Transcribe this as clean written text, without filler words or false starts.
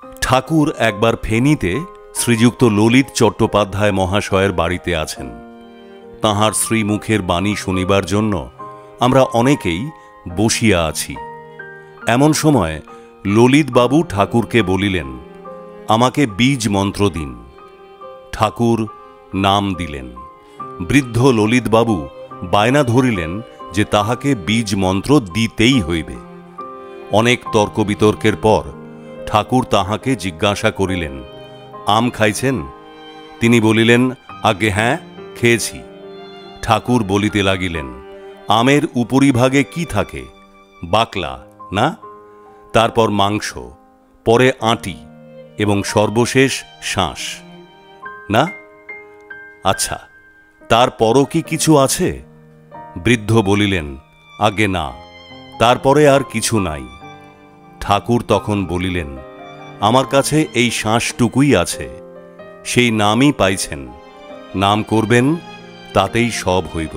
ঠাকুর একবার ফেনীতে শ্রীযুক্ত ললিত চট্টোপাধ্যায় মহাশয়ের বাড়িতে আছেন। তাঁহার শ্রীমুখের বাণী শুনিবার জন্য আমরা অনেকেই বসিয়া আছি। এমন সময় ললিতবাবু ঠাকুরকে বলিলেন, আমাকে বীজ মন্ত্র দিন। ঠাকুর নাম দিলেন। বৃদ্ধ ললিতবাবু বায়না ধরিলেন যে তাহাকে বীজ মন্ত্র দিতেই হইবে। অনেক তর্ক বিতর্কের পর ঠাকুর তাহাকে জিজ্ঞাসা করিলেন, আম খাইছেন? তিনি বলিলেন, আগে হ্যাঁ, খেয়েছি। ঠাকুর বলিতে লাগিলেন, আমের উপরিভাগে কি থাকে? বাকলা না? তারপর মাংস, পরে আঁটি এবং সর্বশেষ শাঁস না? আচ্ছা, তারপরও কি কিছু আছে? বৃদ্ধ বলিলেন, আগে না, তারপরে আর কিছু নাই। ঠাকুর তখন বলিলেন, আমার কাছে এই শাঁসটুকুই আছে, সেই নামই পাইছেন, নাম করবেন, তাতেই সব হইব।